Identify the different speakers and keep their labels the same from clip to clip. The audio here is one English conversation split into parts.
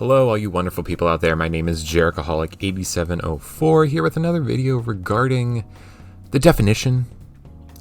Speaker 1: Hello, all you wonderful people out there. My name is Jerichoholic8704 here with another video regarding the definition,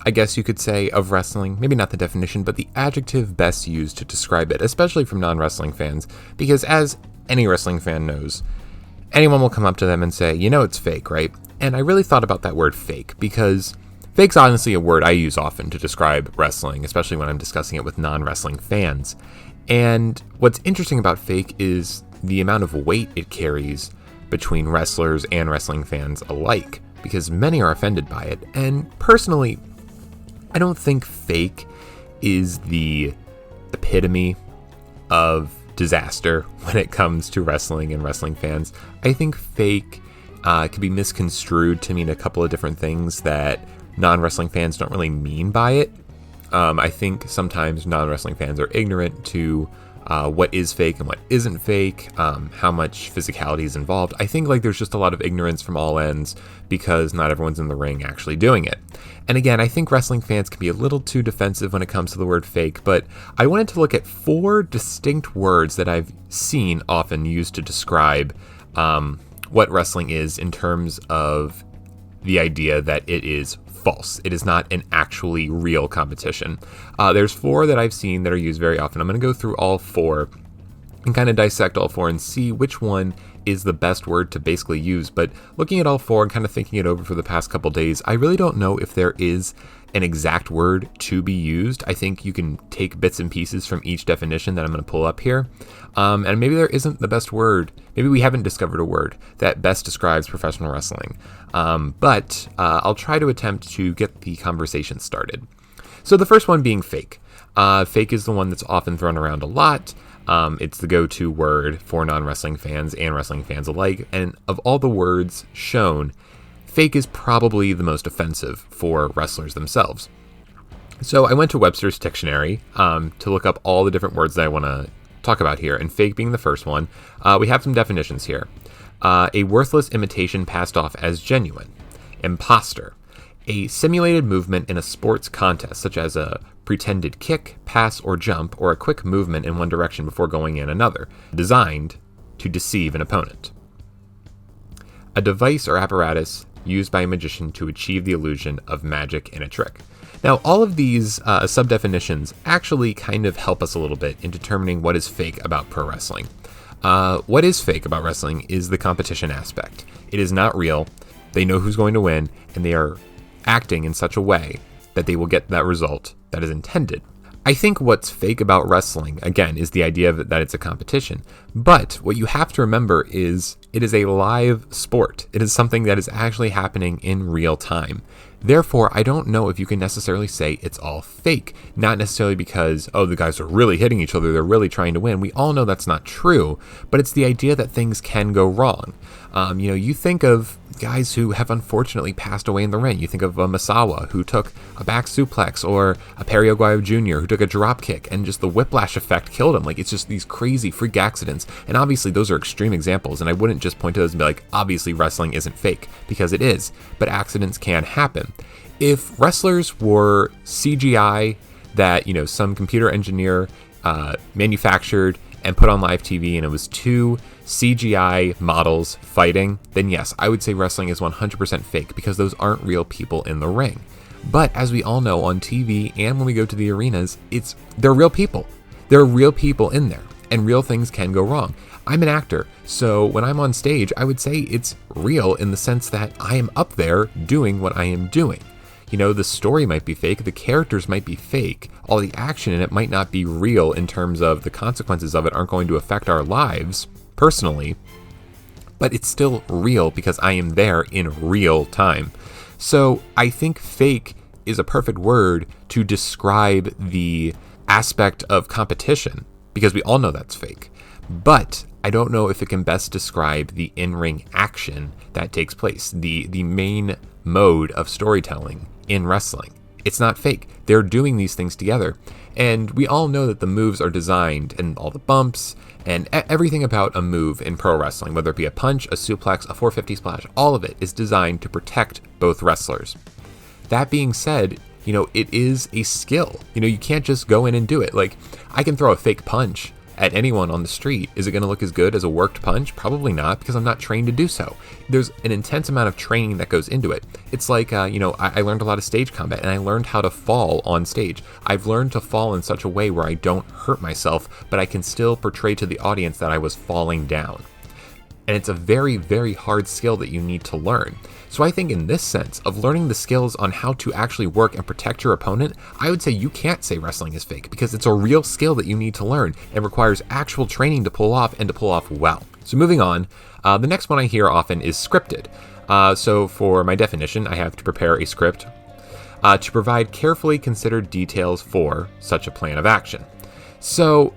Speaker 1: I guess you could say, of wrestling. Maybe not the definition, but the adjective best used to describe it, especially from non-wrestling fans, because as any wrestling fan knows, anyone will come up to them and say, you know, it's fake, right? And I really thought about that word fake because fake's honestly a word I use often to describe wrestling, especially when I'm discussing it with non-wrestling fans. And what's interesting about fake is the amount of weight it carries between wrestlers and wrestling fans alike, because many are offended by it. And personally, I don't think fake is the epitome of disaster when it comes to wrestling and wrestling fans. I think fake could be misconstrued to mean a couple of different things that non-wrestling fans don't really mean by it. I think sometimes non-wrestling fans are ignorant to what is fake and what isn't fake, how much physicality is involved. I think there's just a lot of ignorance from all ends because not everyone's in the ring actually doing it. And again, I think wrestling fans can be a little too defensive when it comes to the word fake, but I wanted to look at 4 distinct words that I've seen often used to describe what wrestling is in terms of the idea that it is false. It is not an actually real competition. There's 4 that I've seen that are used very often. I'm going to go through all 4 and kind of dissect all 4 and see which one is the best word to basically use. But looking at all 4 and kind of thinking it over for the past couple days, I really don't know if there is an exact word to be used. I think you can take bits and pieces from each definition that I'm going to pull up here. And maybe there isn't the best word. Maybe we haven't discovered a word that best describes professional wrestling. But I'll try to attempt to get the conversation started. So the first one being fake. Fake is the one that's often thrown around a lot. It's the go-to word for non-wrestling fans and wrestling fans alike. And of all the words shown, fake is probably the most offensive for wrestlers themselves. So I went to Webster's Dictionary to look up all the different words that I want to talk about here, and fake being the first one. We have some definitions here. A worthless imitation passed off as genuine. Imposter. A simulated movement in a sports contest, such as a pretended kick, pass, or jump, or a quick movement in one direction before going in another, designed to deceive an opponent. A device or apparatus used by a magician to achieve the illusion of magic in a trick. Now, all of these sub-definitions actually kind of help us a little bit in determining what is fake about pro wrestling. What is fake about wrestling is the competition aspect. It is not real. They know who's going to win, and they are acting in such a way that they will get that result that is intended. I think what's fake about wrestling, again, is the idea of that it's a competition. But what you have to remember is it is a live sport. It is something that is actually happening in real time. Therefore, I don't know if you can necessarily say it's all fake. Not necessarily because, oh, the guys are really hitting each other, they're really trying to win. We all know that's not true, but it's the idea that things can go wrong. You think of guys who have unfortunately passed away in the ring. You think of Misawa, who took a back suplex, or a Perry Aguayo Jr., who took a drop kick, and just the whiplash effect killed him. It's just these crazy freak accidents. And obviously, those are extreme examples, and I wouldn't just point to those and be like, obviously, wrestling isn't fake, because it is. But accidents can happen. If wrestlers were CGI that, some computer engineer manufactured and put on live TV, and it was 2 CGI models fighting, then yes, I would say wrestling is 100% fake because those aren't real people in the ring. But as we all know, on TV and when we go to the arenas, they're real people. There are real people in there, and real things can go wrong. I'm an actor, so when I'm on stage, I would say it's real in the sense that I am up there doing what I am doing. The story might be fake, the characters might be fake, all the action in it might not be real in terms of the consequences of it aren't going to affect our lives personally, but it's still real because I am there in real time. So I think fake is a perfect word to describe the aspect of competition, because we all know that's fake. But I don't know if it can best describe the in-ring action that takes place, the main mode of storytelling in wrestling. It's not fake. They're doing these things together. And we all know that the moves are designed, and all the bumps and everything about a move in pro wrestling, whether it be a punch, a suplex, a 450 splash, all of it is designed to protect both wrestlers. That being said, it is a skill. You can't just go in and do it. I can throw a fake punch at anyone on the street. Is it going to look as good as a worked punch? Probably not, because I'm not trained to do so. There's an intense amount of training that goes into it. It's like, I learned a lot of stage combat, and I learned how to fall on stage. I've learned to fall in such a way where I don't hurt myself, but I can still portray to the audience that I was falling down. And it's a very, very hard skill that you need to learn. So I think in this sense of learning the skills on how to actually work and protect your opponent, I would say you can't say wrestling is fake, because it's a real skill that you need to learn and requires actual training to pull off, and to pull off well. So moving on, the next one I hear often is scripted. So for my definition, I have to prepare a script to provide carefully considered details for such a plan of action. So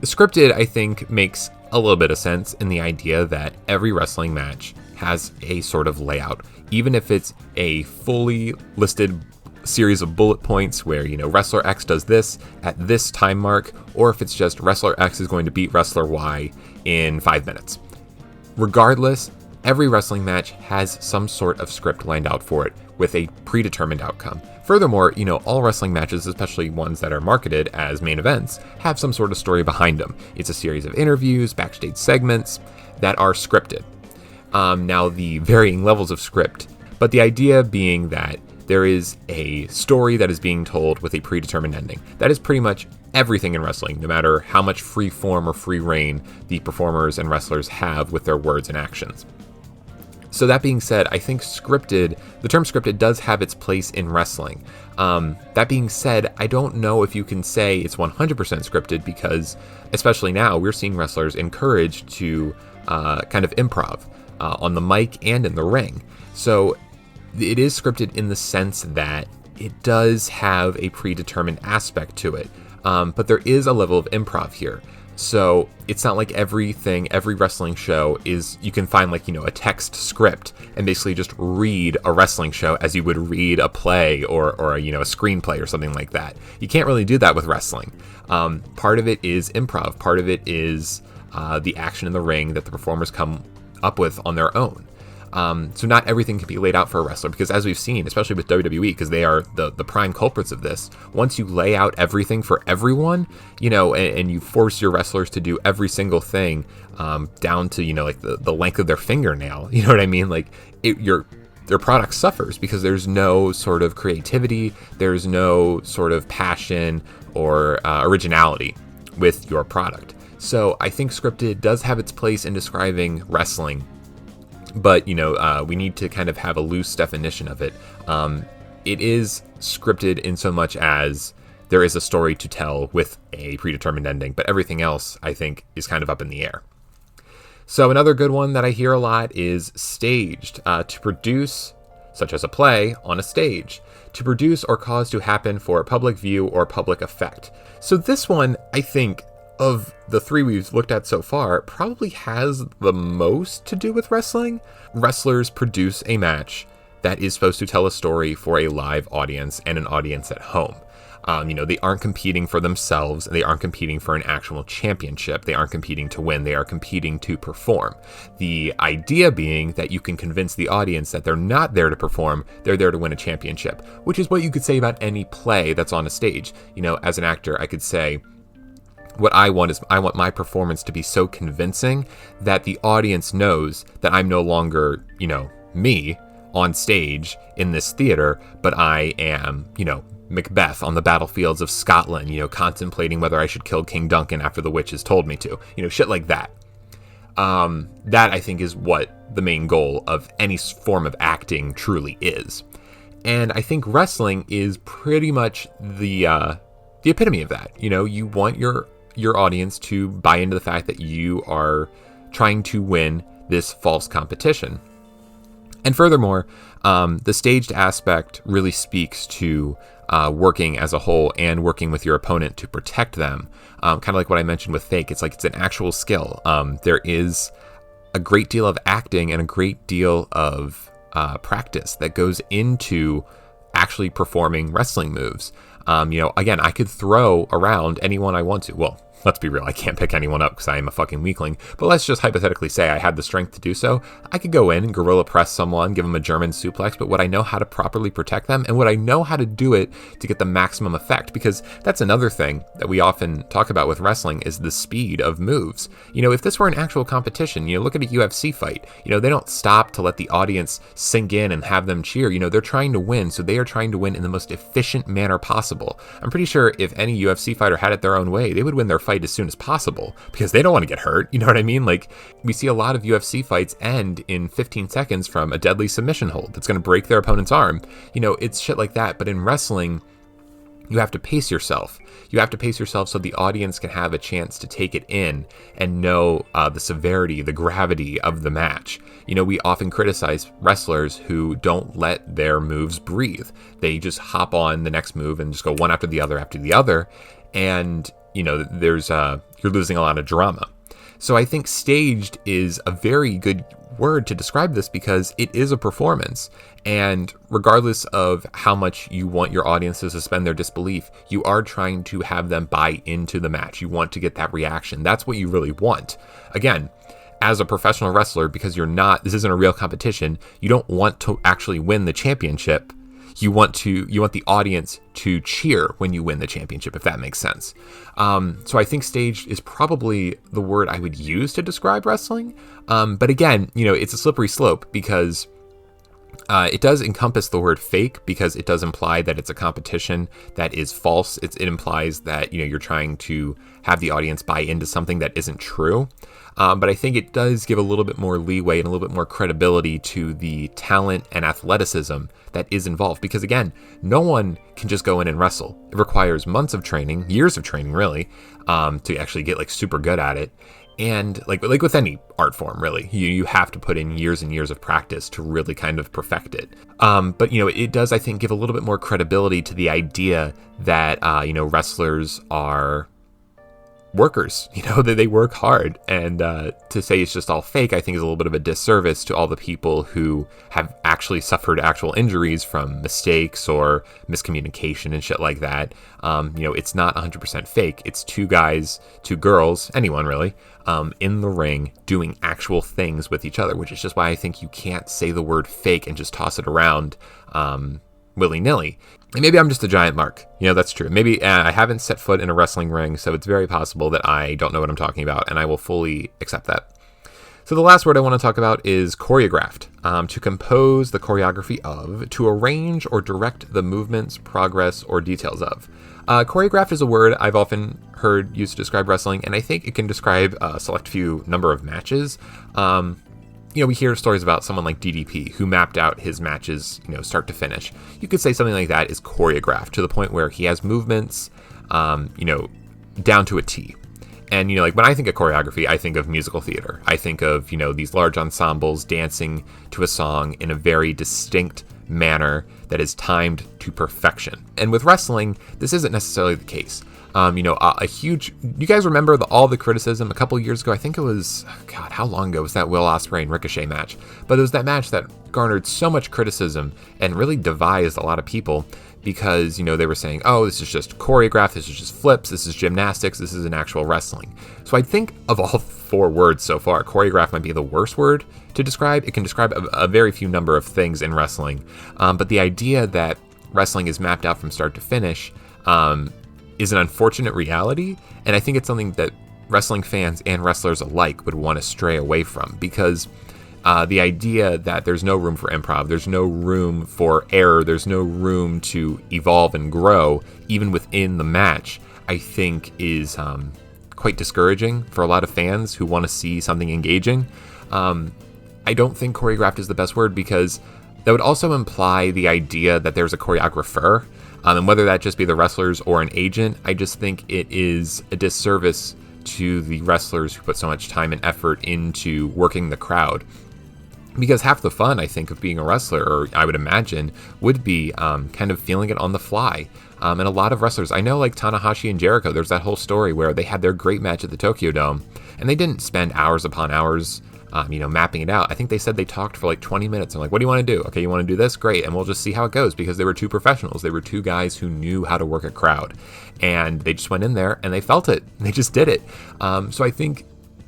Speaker 1: scripted, I think, makes a little bit of sense in the idea that every wrestling match has a sort of layout, even if it's a fully listed series of bullet points where, wrestler X does this at this time mark, or if it's just wrestler X is going to beat wrestler Y in 5 minutes. Regardless, every wrestling match has some sort of script lined out for it with a predetermined outcome. Furthermore, all wrestling matches, especially ones that are marketed as main events, have some sort of story behind them. It's a series of interviews, backstage segments that are scripted. Now, the varying levels of script, but the idea being that there is a story that is being told with a predetermined ending. That is pretty much everything in wrestling, no matter how much free form or free reign the performers and wrestlers have with their words and actions. So that being said, I think the term scripted does have its place in wrestling. That being said, I don't know if you can say it's 100% scripted, because especially now we're seeing wrestlers encouraged to kind of improv on the mic and in the ring. So it is scripted in the sense that it does have a predetermined aspect to it, but there is a level of improv here. So it's not like every wrestling show is, you can find a text script and basically just read a wrestling show as you would read a play or a screenplay or something like that. You can't really do that with wrestling. Part of it is improv. Part of it is the action in the ring that the performers come up with on their own. So not everything can be laid out for a wrestler, because as we've seen, especially with WWE, because they are the prime culprits of this, once you lay out everything for everyone, and you force your wrestlers to do every single thing down to, the length of their fingernail, you know what I mean? Their product suffers because there's no sort of creativity, there's no sort of passion or originality with your product. So I think scripted does have its place in describing wrestling, but we need to kind of have a loose definition of it. It is scripted in so much as there is a story to tell with a predetermined ending, but everything else, I think, is kind of up in the air. So another good one that I hear a lot is staged, to produce, such as a play on a stage, to produce or cause to happen for public view or public effect. So this one, I think, of the three we've looked at so far, probably has the most to do with wrestling. Wrestlers produce a match that is supposed to tell a story for a live audience and an audience at home. They aren't competing for themselves. They aren't competing for an actual championship. They aren't competing to win. They are competing to perform. The idea being that you can convince the audience that they're not there to perform. They're there to win a championship, which is what you could say about any play that's on a stage. As an actor, I could say, what I want is I want my performance to be so convincing that the audience knows that I'm no longer, me on stage in this theater, but I am, Macbeth on the battlefields of Scotland, contemplating whether I should kill King Duncan after the witches told me to, shit like that. That I think is what the main goal of any form of acting truly is. And I think wrestling is pretty much the epitome of that. You want your audience to buy into the fact that you are trying to win this false competition. And furthermore, the staged aspect really speaks to working as a whole and working with your opponent to protect them. Kind of like what I mentioned with fake. It's an actual skill. There is a great deal of acting and a great deal of practice that goes into actually performing wrestling moves. Again, I could throw around anyone I want to. Well, let's be real, I can't pick anyone up because I am a fucking weakling, but let's just hypothetically say I had the strength to do so. I could go in and gorilla press someone, give them a German suplex, but would I know how to properly protect them? And would I know how to do it to get the maximum effect? Because that's another thing that we often talk about with wrestling is the speed of moves. If this were an actual competition, look at a UFC fight. They don't stop to let the audience sink in and have them cheer. They're trying to win, so they are trying to win in the most efficient manner possible. I'm pretty sure if any UFC fighter had it their own way, they would win their fight as soon as possible because they don't want to get hurt. You know what I mean? Like, we see a lot of UFC fights end in 15 seconds from a deadly submission hold that's going to break their opponent's arm. It's shit like that. But in wrestling, you have to pace yourself. You have to pace yourself so the audience can have a chance to take it in and know the severity, the gravity of the match. We often criticize wrestlers who don't let their moves breathe. They just hop on the next move and just go one after the other. And, there's you're losing a lot of drama. So I think staged is a very good word to describe this because it is a performance. And regardless of how much you want your audience to suspend their disbelief, you are trying to have them buy into the match. You want to get that reaction. That's what you really want. Again, as a professional wrestler, because this isn't a real competition, you don't want to actually win the championship. You want the audience to cheer when you win the championship, if that makes sense. So I think staged is probably the word I would use to describe wrestling. But again, it's a slippery slope because it does encompass the word fake because it does imply that it's a competition that is false. It implies that, you're trying to have the audience buy into something that isn't true. But I think it does give a little bit more leeway and a little bit more credibility to the talent and athleticism that is involved. Because again, no one can just go in and wrestle. It requires months of training, years of training, really, to actually get super good at it. And like with any art form, really, you have to put in years and years of practice to really kind of perfect it. But it does, I think, give a little bit more credibility to the idea that wrestlers are workers, that they work hard. And to say it's just all fake, I think is a little bit of a disservice to all the people who have actually suffered actual injuries from mistakes or miscommunication and shit like that. It's not 100% fake. It's two guys, two girls, anyone really, in the ring doing actual things with each other, which is just why I think you can't say the word fake and just toss it around willy-nilly. And maybe I'm just a giant mark. That's true. Maybe I haven't set foot in a wrestling ring, so it's very possible that I don't know what I'm talking about, and I will fully accept that. So the last word I want to talk about is choreographed. To compose the choreography of, to arrange or direct the movements, progress, or details of. Choreographed is a word I've often heard used to describe wrestling, and I think it can describe a select few number of matches. We hear stories about someone like DDP who mapped out his matches, start to finish. You could say something like that is choreographed to the point where he has movements, down to a T. And, when I think of choreography, I think of musical theater. I think of, these large ensembles dancing to a song in a very distinct manner that is timed to perfection. And with wrestling, this isn't necessarily the case. You guys remember all the criticism a couple years ago? I think it was, God, how long ago was that Will Ospreay and Ricochet match? But it was that match that garnered so much criticism and really devised a lot of people because, they were saying, oh, this is just choreographed, this is just flips, this is gymnastics, this is an actual wrestling. So I think of all four words so far, choreograph might be the worst word to describe. It can describe a very few number of things in wrestling. But the idea that wrestling is mapped out from start to finish, is an unfortunate reality, and I think it's something that wrestling fans and wrestlers alike would want to stray away from because the idea that there's no room for improv, there's no room for error, there's no room to evolve and grow, even within the match, I think is quite discouraging for a lot of fans who want to see something engaging. I don't think choreographed is the best word because that would also imply the idea that there's a choreographer. And whether that just be the wrestlers or an agent, I just think it is a disservice to the wrestlers who put so much time and effort into working the crowd. Because half the fun, I think, of being a wrestler, or I would imagine, would be kind of feeling it on the fly. And a lot of wrestlers, I know like Tanahashi and Jericho, there's that whole story where they had their great match at the Tokyo Dome, and they didn't spend hours upon hours mapping it out. I think they said they talked for like 20 minutes. I'm like, what do you want to do? Okay, you want to do this? Great. And we'll just see how it goes, because they were two professionals. They were two guys who knew how to work a crowd, and they just went in there and they felt it. They just did it. So I think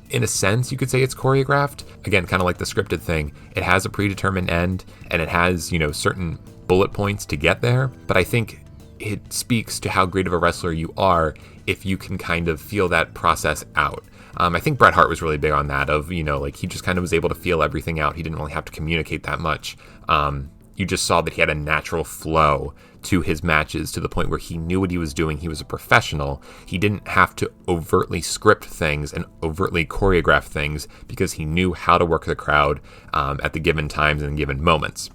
Speaker 1: in a sense, you could say it's choreographed. Again, kind of like the scripted thing. It has a predetermined end, and it has, certain bullet points to get there. But I think it speaks to how great of a wrestler you are if you can kind of feel that process out. I think Bret Hart was really big on that of, like he just kind of was able to feel everything out. He didn't really have to communicate that much. You just saw that he had a natural flow to his matches, to the point where he knew what he was doing. He was a professional. He didn't have to overtly script things and overtly choreograph things, because he knew how to work the crowd at the given times and given moments.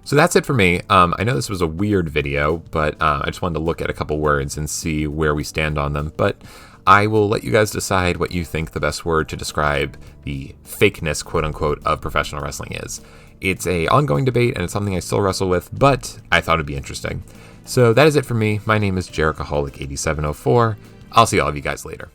Speaker 1: So that's it for me. I know this was a weird video, but I just wanted to look at a couple words and see where we stand on them. But I will let you guys decide what you think the best word to describe the fakeness, quote unquote, of professional wrestling is. It's a ongoing debate, and it's something I still wrestle with, but I thought it'd be interesting. So that is it for me. My name is Jerichoholic8704. I'll see all of you guys later.